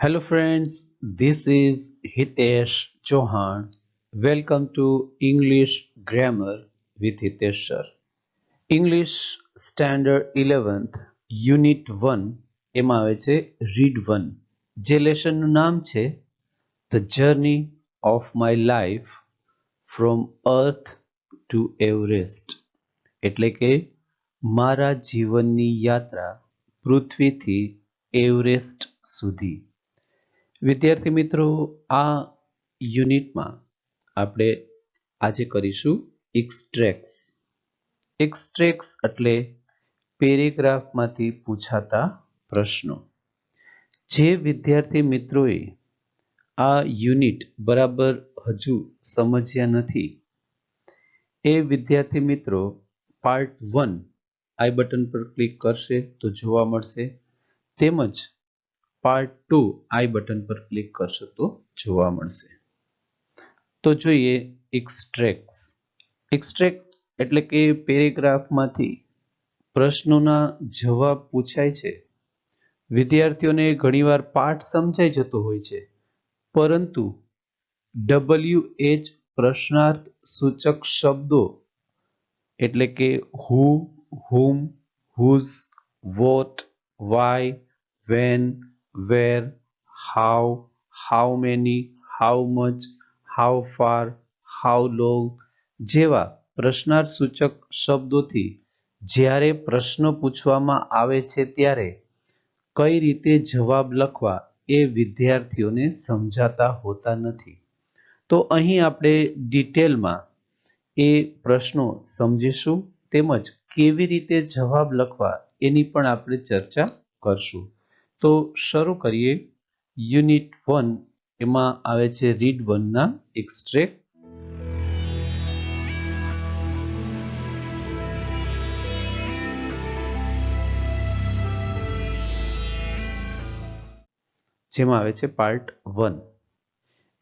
Hello friends, this is Hitesh Chauhan. Welcome to English Grammar with Hitesh sir. English Standard 11th Unit 1 એમાં આવે છે Read 1 જે લેસનનું નામ છે The Journey of My Life from Earth to Everest એટલે કે મારા જીવનની યાત્રા પૃથ્વીથી એવરેસ્ટ સુધી. વિદ્યાર્થી મિત્રો, આ યુનિટમાં આપણે આજે કરીશું એક્સ્ટ્રેક્ટ્સ. એક્સ્ટ્રેક્ટ્સ એટલે પેરેગ્રાફમાંથી પૂછાતા પ્રશ્નો. જે વિદ્યાર્થી મિત્રોએ આ યુનિટ બરાબર હજુ સમજ્યા નથી એ વિદ્યાર્થી મિત્રો પાર્ટ 1 આઈ બટન પર ક્લિક કરશે તો જોવા મળશે, તેમજ પાર્ટ 2 આઈ બટન પર ક્લિક કરશો તો જોવા મળશે. તો જોઈએ એક્સ્ટ્રેક્ટ્સ. એક્સ્ટ્રેક્ટ એટલે કે પેરેગ્રાફમાંથી પ્રશ્નોના જવાબ પૂછાય છે. વિદ્યાર્થીઓને ઘણીવાર પાઠ સમજાઈ જતો હોય છે, પરંતુ WH પ્રશ્નાર્થ સૂચક શબ્દો એટલે કે who, whom, whose, what, why, when, where, how many, how much, how far, how long જેવા પ્રશ્નાર્થ સૂચક શબ્દોથી જ્યારે પ્રશ્ન પૂછવામાં આવે છે ત્યારે કઈ રીતે જવાબ લખવા એ વિદ્યાર્થીઓને સમજાતા હોતા નથી. તો અહીં આપણે ડિટેલમાં એ પ્રશ્નો સમજીશું, તેમજ કેવી રીતે જવાબ લખવા એની પણ આપણે ચર્ચા કરશું. તો શરૂ કરીએ. યુનિટ 1 એમાં આવે છે રીડ 1 ના એક્સ્ટ્રેક્ટ. જેમાં આવે છે part 1.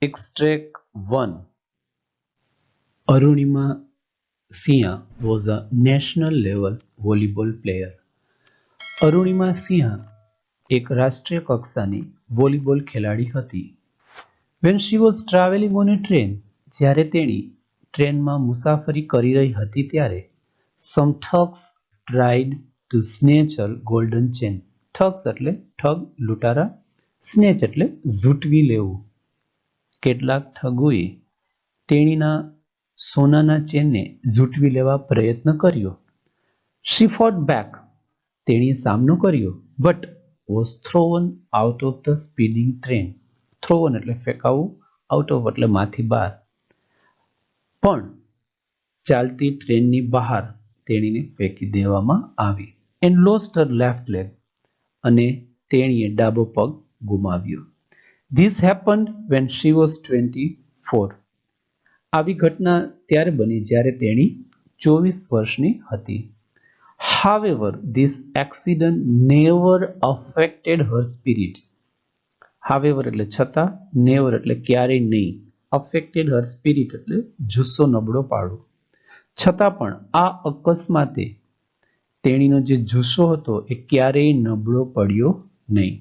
Extract 1. Arunima Sinha was a national level volleyball player. Arunima Sinha એક રાષ્ટ્રીય કક્ષાની વોલીબોલ ખેલાડી હતી. When she was traveling on a train, જ્યારે તેણી ટ્રેનમાં મુસાફરી કરી રહી હતી ત્યારે some thugs tried to snatch her golden chain. thugs એટલે ઠગ, લૂંટારા. snatch એટલે ઝૂંટવી લેવું. કેટલાક ઠગોએ તેણીના સોનાના ચેનને ઝૂંટવી લેવા પ્રયત્ન કર્યો. She fought back. તેણીએ સામનો કર્યો, but was thrown out of the speeding train. thrown એટલે ફેંકાવું, out of એટલે માંથી બહાર. પણ ચાલતી ટ્રેનની બહાર તેણીને ફેંકી દેવામાં આવી. and lost her left leg. અને તેણીએ ડાબો પગ ગુમાવ્યો. This happened when she was 24. આવી ઘટના ત્યારે બની જ્યારે તેણી 24 વર્ષની હતી. However, this accident never affected her spirit. However એટલે છતાં, never એટલે ક્યારેય નહીં, affected her spirit એટલે જુસ્સો નબળો પાડવો. છતાં પણ આ અકસ્માતે તેણીનો જે જુસ્સો હતો એ ક્યારેય નબળો પડ્યો નહીં.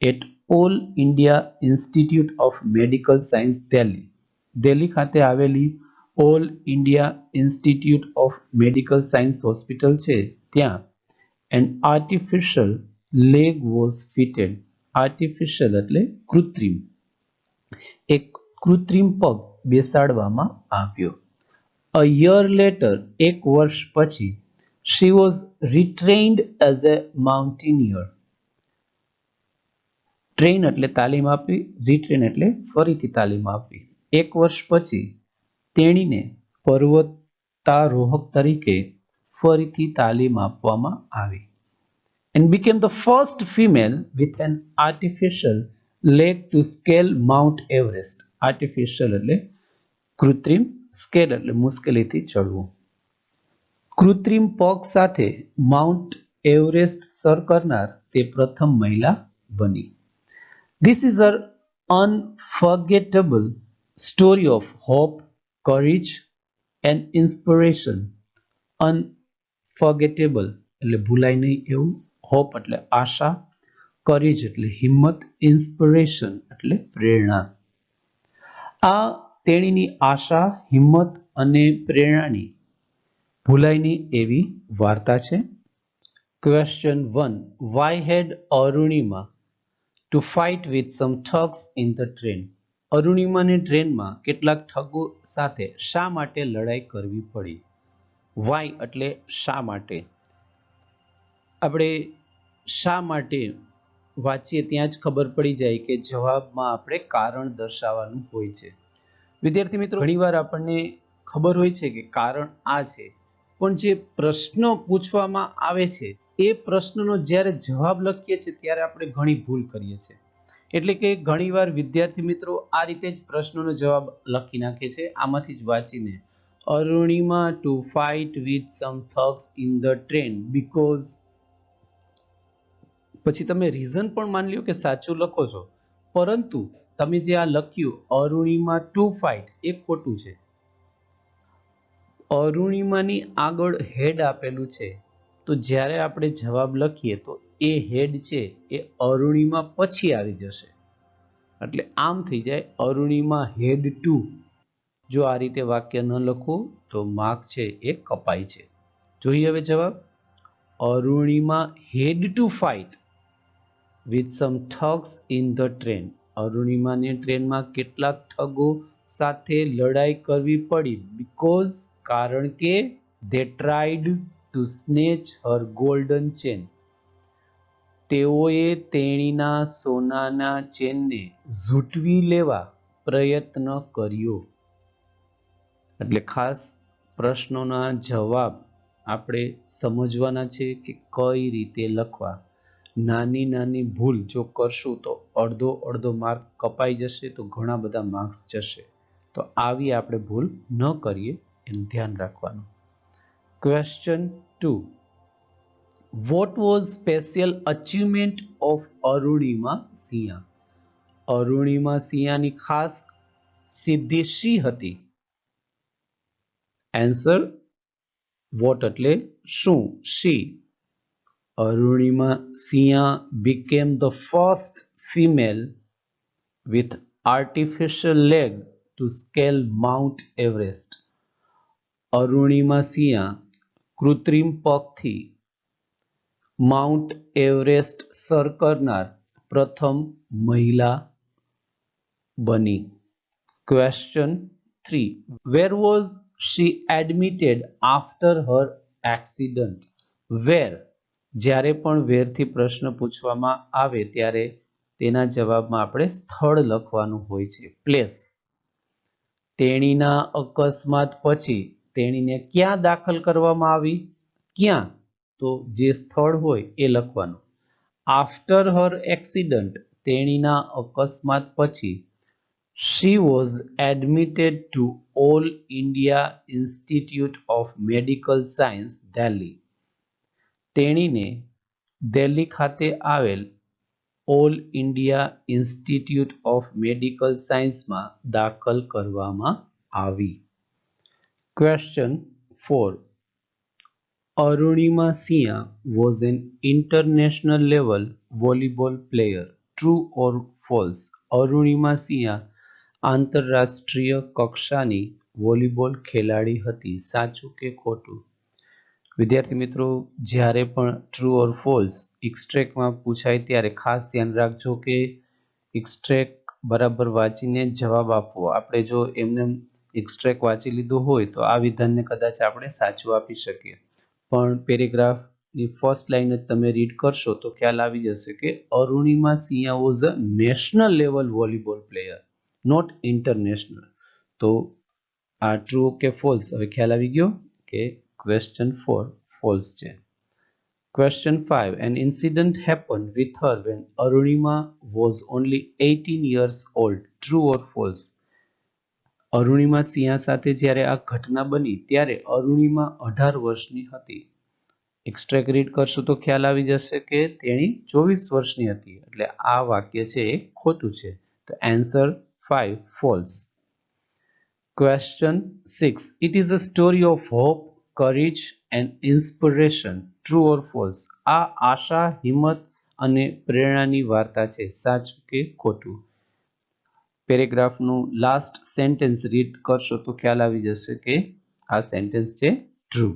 At All India Institute of Medical Science, Delhi. Delhi ખાતે આવેલી all India institute of medical science hospital છે ત્યાં an artificial leg was fitted. Artificial એટલે કૃત્રિમ. એક કૃત્રિમ પગ બેસાડવામાં આવ્યો. અ યર લેટર, એક વર્ષ પછી, she was retrained as a mountaineer. Train એટલે તાલીમ આપવી, રીટ્રેન એટલે ફરીથી તાલીમ આપવી. એક વર્ષ પછી તેણીને પર્વતારોહક તરીકે ફરીથી તાલીમ આપવામાં આવી. and became the first female with an artificial leg to scale Mount Everest. artificial એટલે કૃત્રિમ, સ્કેલ એટલે મુશ્કેલીથી ચડવું. કૃત્રિમ પગ સાથે માઉન્ટ એવરેસ્ટ સર કરનાર તે પ્રથમ મહિલા બની. This is an unforgettable story of hope, courage and inspiration. Unforgettable એટલે ભૂલાય નહીં એવું, hope એટલે આશા, કરેજ એટલે હિંમત, ઇન્સ્પિરેશન એટલે પ્રેરણા. આ તેણીની આશા, હિંમત અને પ્રેરણાની ભૂલાય નહીં એવી વાર્તા છે. Question 1. Why had Arunima to fight with some thugs in the train? અરુણિમાને ટ્રેનમાં કેટલાક ઠગો સાથે શા માટે લડાઈ કરવી પડી? વાય એટલે શા માટે. આપણે શા માટે વાંચીએ ત્યાં જ ખબર પડી જાય કે જવાબમાં આપણે કારણ દર્શાવવાનું હોય છે. વિદ્યાર્થી મિત્રો, ઘણીવાર આપણને ખબર હોય છે કે કારણ આ છે, પણ જે પ્રશ્ન પૂછવામાં આવે છે એ પ્રશ્નનો જ્યારે જવાબ લખીએ છીએ ત્યારે આપણે ઘણી ભૂલ કરીએ છીએ. એટલે કે ઘણીવાર વિદ્યાર્થી મિત્રો આ રીતે જ પ્રશ્નનો જવાબ લખી નાખે છે, આમાંથી જ વાંચીને. Arunima to fight with some thugs in the train because, પછી તમે રીઝન પણ માની લ્યો કે સાચું લખો છો, પરંતુ તમે જે આ લખ્યું અરુણિમા ટુ ફાઇટ એ ખોટું છે. અરુણિમાની આગળ હેડ આપેલું છે, તો જ્યારે આપણે જવાબ લખીએ તો એ હેડ છે એ અરુણિમા પછી આવી જશે, એટલે આમ થઈ જાય અરુણિમા હેડ ટુ. જો આ રીતે વાક્ય ન લખવું તો માર્ક્સ છે એ કપાય છે. જોઈએ હવે જવાબ. Arunima had to fight with some thugs in the train. અરુણિમાને ટ્રેનમાં કેટલાક ઠગો સાથે લડાઈ કરવી પડી બીકોઝ, કારણ કે they tried to snatch her golden chain. તેઓએ તેણીના સોનાના ચેનને ઝૂંટવી લેવા પ્રયત્ન કર્યો. એટલે ખાસ પ્રશ્નોના જવાબ આપણે સમજવાના છે કે કઈ રીતે લખવા. નાની નાની ભૂલ જો કરશું તો અડધો માર્ક કપાઈ જશે, તો ઘણા બધા માર્ક્સ જશે. તો આવી આપણે ભૂલ ન કરીએ એનું ધ્યાન રાખવાનું. Question 2. What was special achievement of Arunima Sinha? Arunima સિંહાની ખાસ સિદ્ધિ શી હતી? આન્સર વોટ એટલે શું, શી. Arunima Sinha became the first female with artificial leg to scale Mount Everest. Arunima Sinha કૃત્રિમ પગથી માઉન્ટ એવરેસ્ટ સર કરનાર પ્રથમ મહિલા બની. Question 3. Where was she admitted after her accident? Where, જ્યારે પણ વેરથી પ્રશ્ન પૂછવામાં આવે ત્યારે તેના જવાબમાં આપણે સ્થળ લખવાનું હોય છે, પ્લેસ. તેણીના અકસ્માત પછી તેણીને ક્યાં દાખલ કરવામાં આવી? ક્યાં? તો જે સ્થળ હોય એ લખવાનું. આફ્ટર હર એક્સિડન્ટ, તેણીના અકસ્માત પછી. She was admitted to All India Institute of Medical Science, Delhi. તેણીને દિલ્હી ખાતે આવેલ all India institute of medical સાયન્સમાં દાખલ કરવામાં આવી. Question 4. Arunima Sinha was an international level volleyball player. True or false? Arunima Sinha આંતરરાષ્ટ્રીય કક્ષાની વોલીબોલ ખેલાડી હતી. સાચું કે ખોટું? વિદ્યાર્થી મિત્રો, જ્યારે પણ ટ્રુ ઓર ફોલ્સ એક્સ્ટ્રેક્ટમાં પૂછાય ત્યારે ખાસ ધ્યાન રાખજો કે એક્સ્ટ્રેક્ટ બરાબર વાંચીને જવાબ આપવો. આપણે જો એમને એક્સ્ટ્રેક્ટ વાંચી લીધું હોય તો આ વિધાનને કદાચ આપણે સાચું આપી શકીએ, પણ પેરેગ્રાફની ફર્સ્ટ લાઈન જ તમે રીડ કરશો તો ખ્યાલ આવી જશે કે Arunima Sinha was a national level volleyball player, not international. તો આ ટ્રુ કે ફોલ્સ હવે ખ્યાલ આવી ગયો કે ક્વેશ્ચન 4 ફોલ્સ છે. Question 5. An incident happened with her when Arunima was only 18 years old. True or false? Arunima Sinha સાથે જ્યારે આ ઘટના બની ત્યારે અરુણિમા 18 વર્ષની હતી. એક્સ્ટ્રેક્ટ રીડ કરશું તો ખ્યાલ આવી જશે કે તેણી 24 વર્ષની હતી, એટલે આ વાક્ય છે એ ખોટું છે. તો answer 5 false. Question 6. It is a story of hope, courage and inspiration. True or false? આ આશા, હિંમત અને પ્રેરણાની વાર્તા છે, સાચું કે ખોટું? પેરેગ્રાફનું લાસ્ટ સેન્ટેન્સ રીડ કરશો તો ખ્યાલ આવી જશે કે આ સેન્ટેન્સ છે true.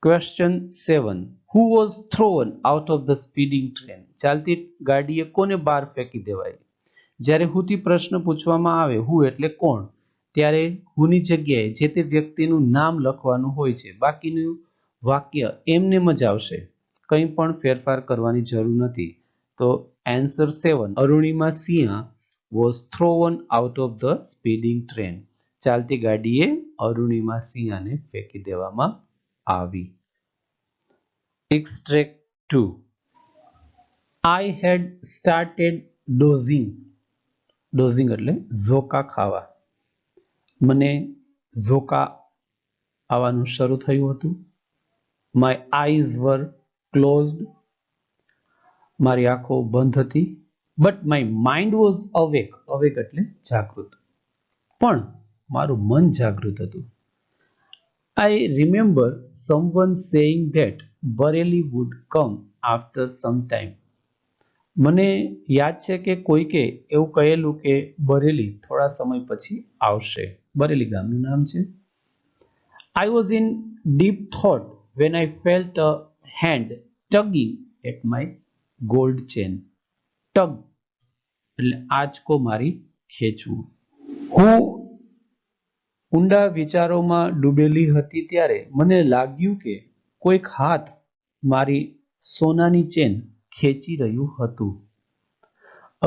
Question 7. Who was thrown out of the speeding train? ચાલતી ગાડીએ કોને બહાર ફેંકી દેવાય? જ્યારે હુથી પ્રશ્ન પૂછવામાં આવે, હુ એટલે કોણ, ત્યારે હુની જગ્યાએ જે તે વ્યક્તિનું નામ લખવાનું હોય છે. બાકીનું વાક્ય એમનેમ જ આવશે, કંઈ પણ ફેરફાર કરવાની જરૂર નથી. તો answer 7, Arunima Singh was thrown out of the speeding train. ચાલતી ગાડીએ અરુણિમા સિંહને ફેંકી દેવામાં આવી. Extract 2. I had started dozing. Dozing એટલે ઝોકા ખાવા. મને ઝોકા આવવાનું શરૂ થયું હતું. My eyes were closed. મારી આંખો બંધ હતી. But my mind was awake. Awake એટલે જાગૃત. પણ મારું મન જાગૃત હતું. I remember someone saying that Bareilly would come after some time. મને યાદ છે કે કોઈકે એવું કહેલું કે બરેલી થોડા સમય પછી આવશે. બરેલી ગામનું નામ છે. I was in deep thought when I felt a hand tugging at my gold chain. Tug એટલે આંચકો મારી ખેંચવું. હું ઊંડા વિચારોમાં ડૂબેલી હતી ત્યારે મને લાગ્યું કે કોઈક હાથ મારી સોનાની ચેન ખેંચી રહ્યું હતું.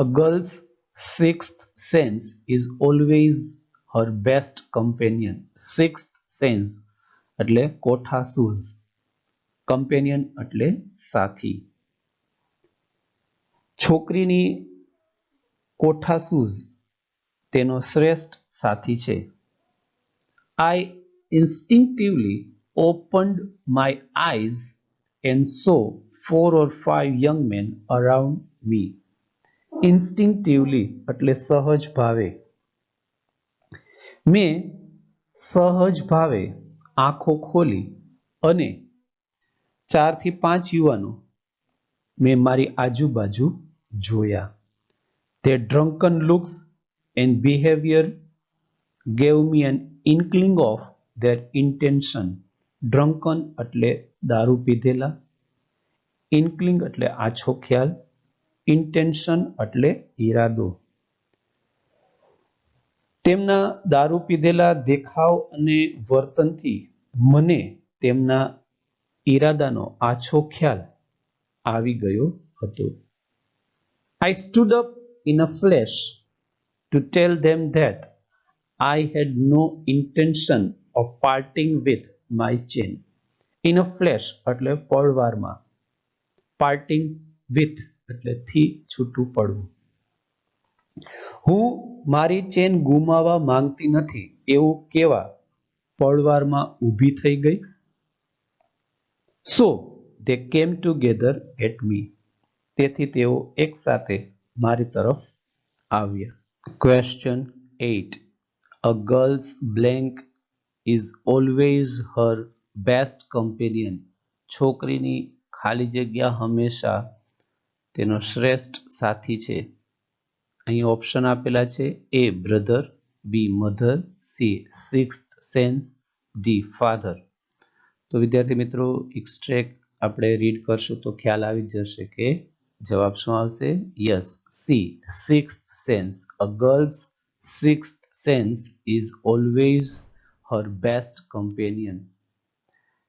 A girl's sixth sense is always her best companion. Sixth sense એટલે કોઠાસૂઝ, કમ્પેનિયન એટલે સાથી. છોકરીની કોઠાસૂઝ તેનો શ્રેષ્ઠ સાથી છે. I instinctively opened my eyes and saw 4 or 5 young men around me. Instinctively એટલે સહજ ભાવે. મેં સહજ ભાવે આંખો ખોલી અને 4 થી 5 યુવાનો મેં મારી આજુબાજુ જોયા. Their drunken looks and behavior gave me an inkling of their intention. Drunken એટલે દારૂ પીધેલા. Inkling એટલે આછો ખ્યાલ. Intention એટલે ઈરાદો. તેમના દારૂ પીધેલા દેખાવ અને વર્તનથી મને તેમના ઈરાદાનો આછો ખ્યાલ આવી ગયો હતો. I stood up in a flash to tell them that I had no intention of parting with my chain. In a flash એટલે પળવારમાં. Parting with એટલે થી છૂટું પડવું. હું મારી ચેન ગુમાવવા માંગતી નથી એવું કેવા પળવારમાં ઊભી થઈ ગઈ. So they came together at me. તેથી તેઓ એકસાથે મારી તરફ આવ્યા. Question 8. A girl's blank is always her best companion. છોકરીની ખાલી જગ્યા હંમેશા તેનો શ્રેષ્ઠ સાથી છે. અહીં ઓપ્શન આપેલા છે. A brother, B mother, C sixth sense, D father. તો વિદ્યાર્થી મિત્રો, એક્સ્ટ્રેક્ટ આપણે રીડ કરશું તો ખ્યાલ આવી જશે કે જવાબ શું આવશે. Yes, C sixth sense. A girls sixth sense is always Har best companion.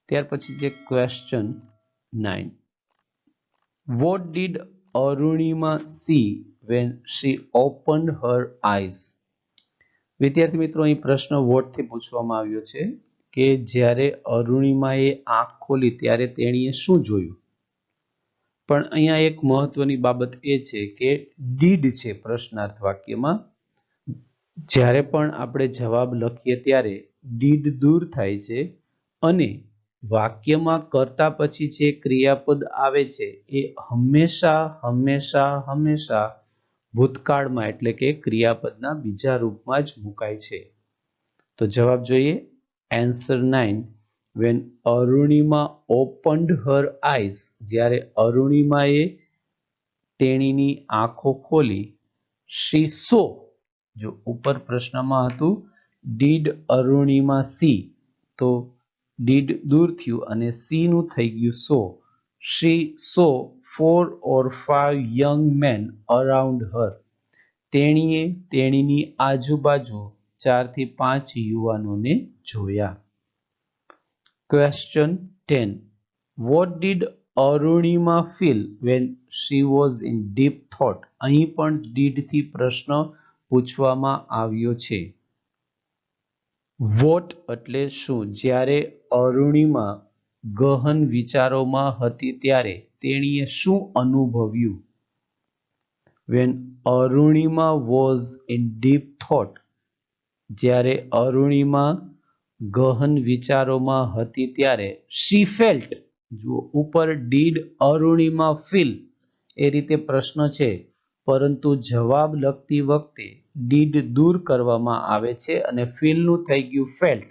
ત્યાર પછી છે question 9. What did Arunima C when she opened her eyes? વિદ્યાર્થી મિત્રો, અહીં પ્રશ્ન વોટથી પૂછવામાં આવ્યો છે કે જ્યારે અરુણિમાએ આંખ ખોલી ત્યારે તેણીએ શું જોયું. પણ અહીંયા એક મહત્વની બાબત એ છે કે ડીડ છે પ્રશ્નાર્થ વાક્યમાં. જ્યારે પણ આપણે જવાબ લખીએ ત્યારે ડીડ દૂર થાય છે અને વાક્યમાં કરતા પછી જે ક્રિયાપદ આવે છે એ હંમેશા હંમેશા હંમેશા ભૂતકાળમાં એટલે કે ક્રિયાપદના બીજા રૂપમાં જ મુકાય છે. તો જવાબ જોઈએ. Answer 9. When Arunima opened her eyes, જ્યારે અરુણિમાએ તેણીની આંખો ખોલી, she saw, જો ઉપર પ્રશ્નમાં હતું did અરુણિમા see, તો did દૂર થયું અને see નું થઈ ગયું saw. She saw 4 or 5 young men around her. તેણીએ તેણીની આજુબાજુ 4 થી 5 યુવાનોને જોયા. Question 10. What did Arunima feel when she was in deep thought? અહીં પણ did થી પ્રશ્ન પૂછવામાં આવ્યો છે. What એટલે શું? જ્યારે અરુણિમા ગહન વિચારોમાં હતી ત્યારે તેણીએ શું અનુભવ્યું? When Arunima was in deep thought, જ્યારે અરુણિમા ગહન વિચારોમાં હતી ત્યારે she felt, જો ઉપર did અરુણિમા feel એ રીતે પ્રશ્ન છે, પરંતુ જવાબ લખતી વખતે did દૂર કરવામાં આવે છે અને feel નું થઈ ગયું felt.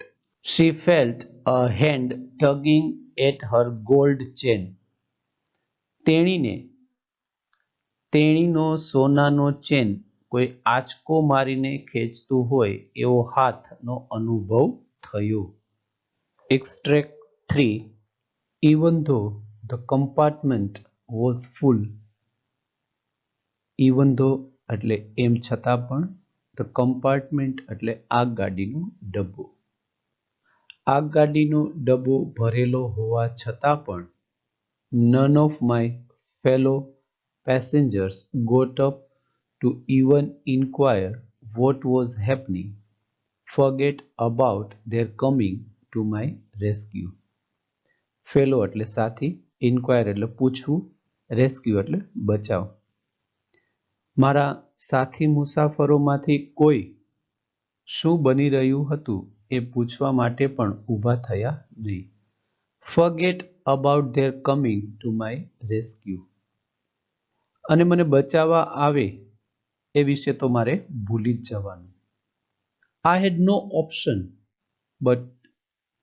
She felt a hand tugging at her gold chain. તેણીનો સોનાનો ચેન કોઈ આંચકો મારીને ખેંચતું હોય એવો હાથનો અનુભવ થયો. Extract 3. Even though the compartment was full. Even though એટલે એમ છતાં પણ, the compartment એટલે આગગાડીનું ડબ્બો. આગગાડીનો ડબ્બો ભરેલો હોવા છતાં પણ none of my fellow passengers got up to even inquire what was happening, forget about their coming to my rescue. Fellow એટલે સાથી, inquire એટલે પૂછવું, rescue એટલે બચાવ. મારા સાથી મુસાફરોમાંથી કોઈ શું બની રહ્યું હતું એ પૂછવા માટે પણ ઊભા થયા નહીં. Forget about their coming to my rescue. અને મને બચાવવા આવે એ વિશે તો મારે ભૂલી જ જવાનું. I had no option but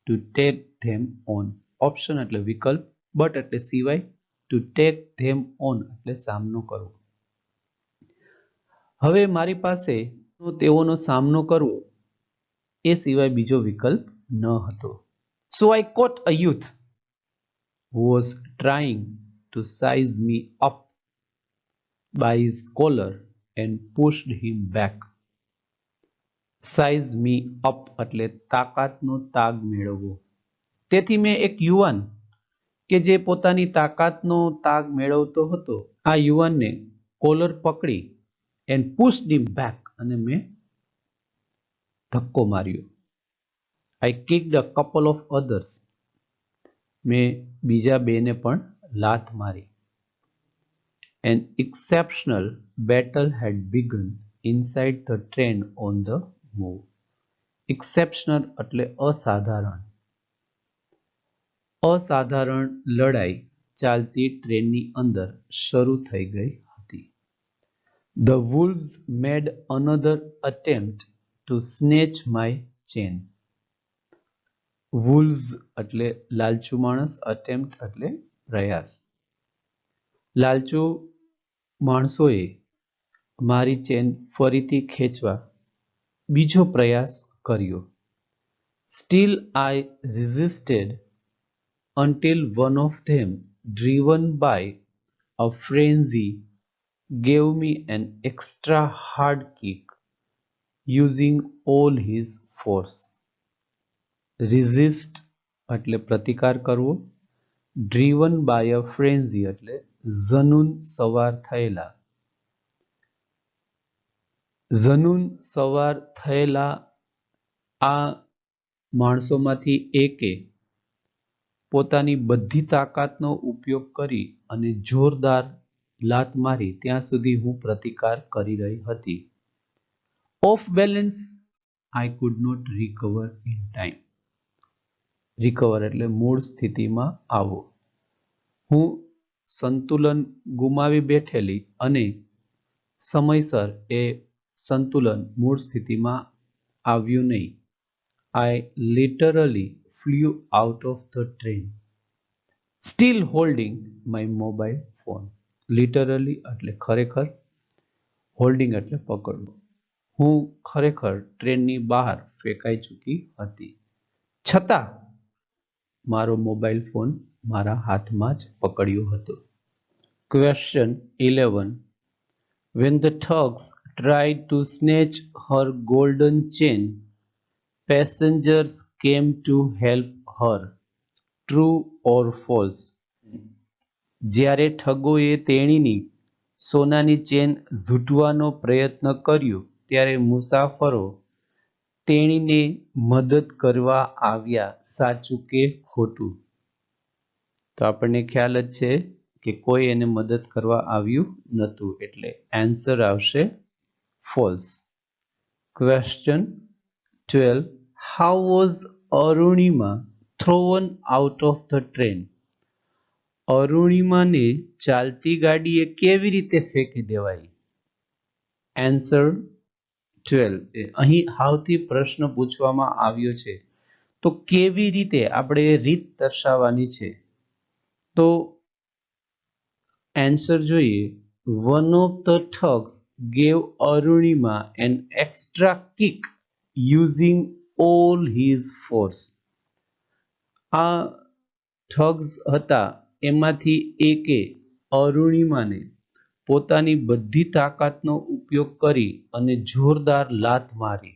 to take them on. Option એટલે વિકલ્પ, but એટલે સિવાય, to take them on એટલે સામનો કરવો. હવે મારી પાસે તેઓનો સામનો કરવો એ સિવાય બીજો વિકલ્પ ન હતો. So I caught a youth who was trying to size me up by his collar and pushed him back. Size me up એટલે તાકાતનો તાગ મેળવવો. તેથી મેં એક યુવાન કે જે પોતાની તાકાતનો તાગ મેળવતો હતો, આ યુવાનને કોલર પકડી and pushed him back, અને મેં ધક્કો માર્યો. I kicked a couple of others. મેં બીજા બેને પણ લાત મારી. An exceptional battle had begun inside the train on the move. Exceptional એટલે અસાધારણ. અસાધારણ લડાઈ ચાલતી ટ્રેનની અંદર શરૂ થઈ ગઈ હતી. The wolves made another attempt to snatch my chain. Wolves એટલે લાલચુ માણસ, attempt એટલે પ્રયાસ. લાલચુ માણસોએ મારી ચેન ફરીથી ખેંચવા બીજો પ્રયાસ કર્યો. Still I resisted until one of them, driven by a frenzy, gave me an extra hard kick using all his force. Resist એટલે પ્રતિકાર કરવો, driven by a frenzy એટલે જનૂન સવાર થયેલા. જનૂન સવાર થયેલા આ માણસોમાંથી એકે પોતાની બધી તાકાતનો ઉપયોગ કરી અને જોરદાર લાત મારી ત્યાં સુધી હું પ્રતિકાર કરી રહી હતી. Off balance, I could not recover in time. Recover એટલે મૂળ સ્થિતિમાં આવવો. હું સંતુલન ગુમાવી બેઠેલી અને સમયસર એ સંતુલન મૂળ સ્થિતિમાં આવ્યું નહીં. I literally flew out of the train, still holding my mobile phone. Literally એટલે ખરેખર, holding એટલે પકડવું. હું ખરેખર ટ્રેનની બહાર ફેંકાઈ ચૂકી હતી, છતાં મારો મોબાઈલ ફોન મારા હાથમાં જ પકડ્યો હતો. Question 11. When the thugs tried to snatch her golden chain, passengers came to help her. True or false? જ્યારે ઠગોએ તેણીની સોનાની ચેન ઝૂંટવાનો પ્રયત્ન કર્યો ત્યારે મુસાફરો તેણીને મદદ કરવા આવ્યા. સાચું કે ખોટું? તો આપણને ખ્યાલ જ છે કે કોઈ એને મદદ કરવા આવ્યું નહોતું, એટલે આન્સર આવશે false. Question 12. How was Arunima thrown out of the train? અરુણિમાને ચાલતી ગાડીએ કેવી રીતે ફેંકી દેવાઈ? આન્સર 12. અહીં હાવથી પ્રશ્ન પૂછવામાં આવ્યો છે, તો કેવી રીતે આપણે રીત દર્શાવવાની છે. તો આન્સર જોઈએ. One of the thugs gave Arunima an extra kick using all his force. આ ઠગ્સ હતા એમાંથી એકે અરુણિમાને પોતાની બધી તાકાતનો ઉપયોગ કરી અને જોરદાર લાત મારી.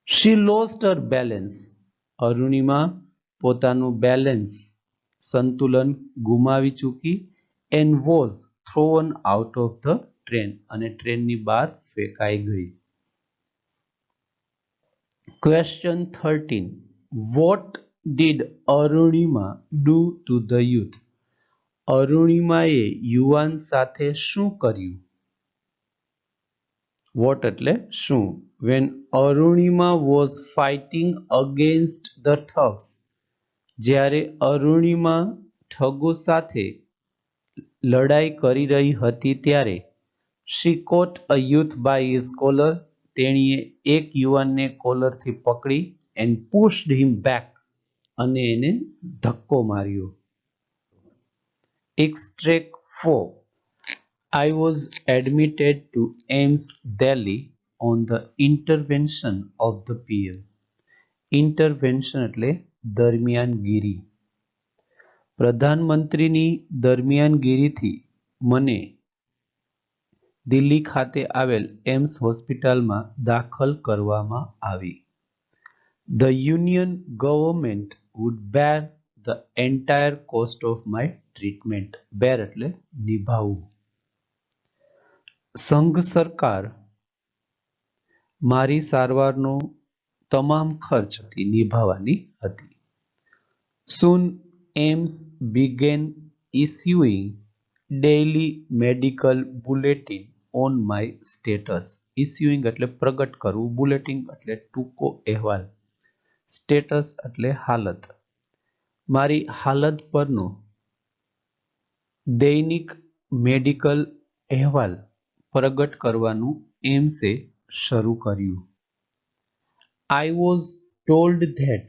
She lost her balance. Arunima પોતાનું બેલેન્સ સંતુલન ગુમાવી ચૂકી and was thrown out of the train અને ટ્રેનની બહાર ફેંકાઈ ગઈ. Question 13. What did Arunima do to the youth? અરુણિમાએ યુવાન સાથે શું કર્યું? What એટલે શું? When Arunima was fighting against the thugs, જ્યારે અરુણિમા ઠગો સાથે લડાઈ કરી રહી હતી ત્યારે she caught a youth by his collar. તેણીએ એક યુવાનને કોલરથી પકડી and pushed him back અને એને ધક્કો માર્યો. Extract 4. I was admitted to AIIMS Delhi on the intervention of the PM. Intervention એટલે દરમિયાનગીરી. પ્રધાનમંત્રીની દરમિયાનગીરીથી મને દિલ્હી ખાતે આવેલ એમ્સ હોસ્પિટલમાં દાખલ કરવામાં આવી. The Union government would bear the entire cost of my treatment. Bear એટલે નિભાવવું. સંઘ સરકાર મારી સારવારનો તમામ ખર્ચ નિભાવવાની હતી. Soon AIIMS began issuing daily medical bulletin on my status. Issuing એટલે પ્રગટ કરવું, bulletin એટલે ટૂંકો અહેવાલ, સ્ટેટસ એટલે હાલત. મારી હાલત પરનો દૈનિક મેડિકલ અહેવાલ પ્રગટ કરવાનું એમ્સે શરૂ કર્યું. I was told that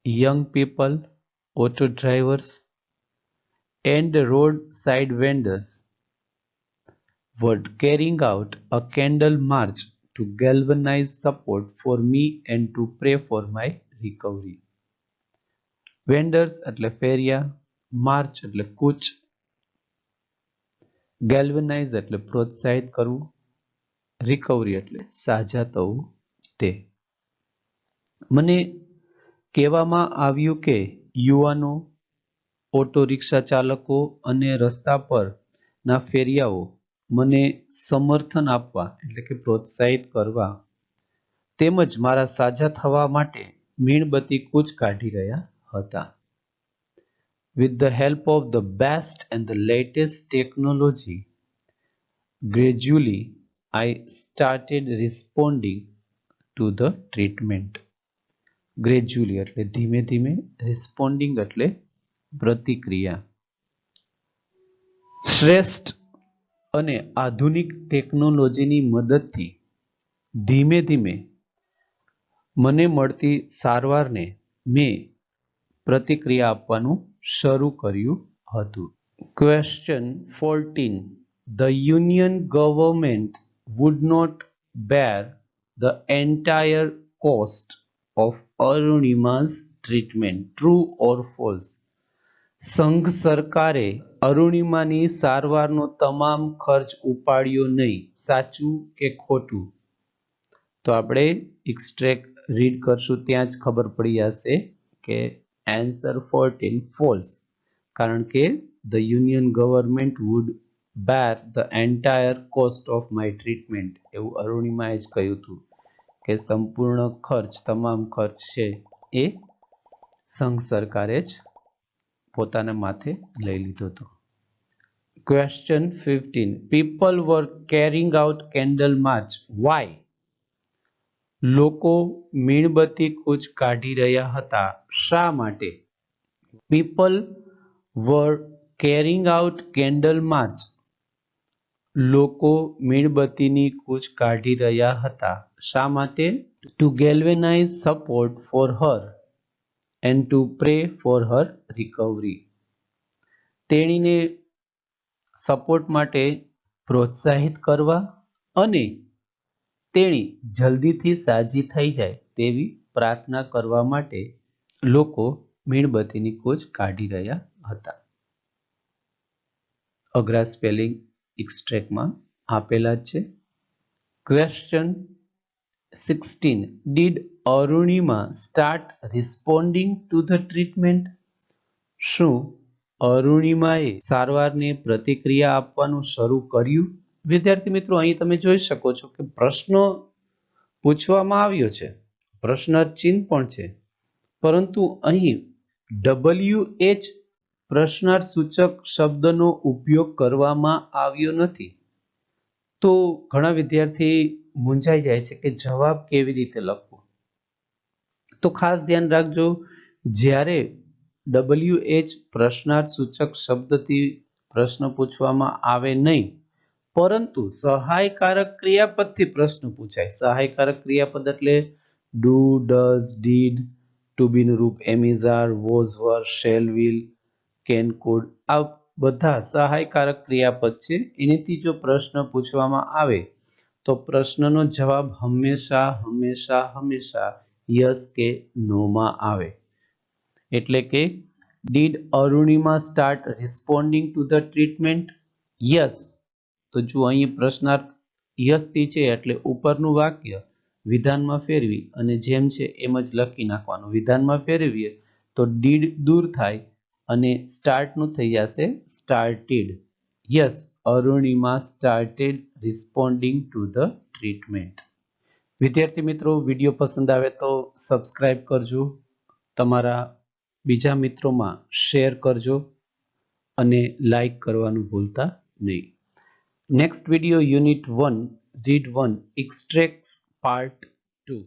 young people, auto drivers and roadside vendors were carrying out a candle march to galvanize support for me and to pray for my recovery. Vendors એટલે ફેરિયા, માર્ચ એટલે કૂચ, galvanize એટલે પ્રોત્સાહિત કરવું, recovery એટલે સાજા થવું તે. મને કહેવામાં આવ્યું કે યુવાનો, ઓટો રિક્ષા ચાલકો અને રસ્તા પરના ફેરિયાઓ મને સમર્થન આપવા એટલે કે પ્રોત્સાહિત કરવા તેમજ મારા સાજા થવા માટે મીણબત્તી કૂચ કાઢી રહ્યા હતા. With the help of the best and the latest technology, gradually I started responding to the treatment. Gradually એટલે ધીમે ધીમે, responding એટલે પ્રતિક્રિયા. શ્રેષ્ઠ અને આધુનિક ટેકનોલોજીની મદદથી ધીમે ધીમે મને મળતી સારવારને મેં પ્રતિક્રિયા આપવાનું શરૂ કર્યું હતું. Question 14. The Union government would not bear the entire cost of Arunima's treatment. True or false? સંઘ સરકારે અરુણિમાની સારવારનો તમામ ખર્ચ ઉપાડ્યો નહીં. સાચું કે ખોટું? તો આપણે એક્સ્ટ્રેક્ટ રીડ કરશું ત્યાં જ ખબર પડી જશે કે આન્સર 14 ફોલ્સ, કારણ કે the union government would bear the entire cost of my treatment, એવું અરુણિમાએ જ કહ્યું હતું કે સંપૂર્ણ ખર્ચ, તમામ ખર્ચ છે એ સંઘ સરકારે જ પોતાના માથે લઈ લીધો હતો. Question 15. People were carrying out candle march. Why? લોકો મીણબત્તી કૂચ કાઢી રહ્યા હતા. શા માટે? People were carrying out candle march. લોકો મીણબત્તીની કૂચ કાઢી રહ્યા હતા. શા માટે? To galvanize support for her and to pray for her recovery. તેણીને સપોર્ટ માટે પ્રોત્સાહિત કરવા અને તેણી જલ્દીથી સાજી થઈ જાય તેવી પ્રાર્થના કરવા માટે લોકો મીણબત્તીની કૂચ કાઢી રહ્યા હતા. અઘરા સ્પેલિંગ એક્સ્ટ્રેક્ટમાં આપેલા છે. Question 16. Did Arunima start responding to the treatment? શું અરુણિમાએ સારવારને પ્રતિક્રિયા આપવાનું શરૂ કર્યું? વિદ્યાર્થી મિત્રો, અહીં તમે જોઈ શકો છો કે પ્રશ્ન પૂછવામાં આવ્યો છે, પ્રશ્ન ચિહ્ન પણ છે, પરંતુ અહીં WH પ્રશ્નાર્થ સૂચક શબ્દનો ઉપયોગ કરવામાં આવ્યો નથી. તો ઘણા વિદ્યાર્થી મૂંઝાઈ જાય છે કે જવાબ કેવી રીતે લખવો. તો ખાસ ધ્યાન રાખજો, જ્યારે WH પ્રશ્નાર્થ સૂચક શબ્દથી પ્રશ્ન પૂછવામાં આવે નહીં, પરંતુ સહાયકારક ક્રિયાપદથી પ્રશ્ન પૂછાય. સહાયકારક ક્રિયાપદ એટલે ડુ, ડઝ, ડીડ, ટુ બીનું રૂપ એમ is are, was were, shall will, can could, આ બધા સહાયકારક ક્રિયાપદ છે. એનાથી જો પ્રશ્ન પૂછવામાં આવે તો પ્રશ્નનો જવાબ હંમેશા હંમેશા હંમેશા યસ કે નોમાં આવે. એટલે કે did Arunima start responding to the treatment? Yes. તો જો અહીં પ્રશ્નાર્થ યસથી છે એટલે ઉપરનું વાક્ય વિધાનમાં ફેરવી અને જેમ છે એમ જ લખી નાખવાનું. વિધાનમાં ફેરવીએ તો ડીડ દૂર થાય અને સ્ટાર્ટનું થઈ જશે started. Yes, Arunima started responding to the treatment. વિદ્યાર્થી મિત્રો, વિડીયો પસંદ આવે તો સબસ્ક્રાઇબ કરજો, તમારા બીજા મિત્રોમાં શેર કરજો અને લાઈક કરવાનું ભૂલતા નહીં. Next video unit 1 read 1 extracts part 2.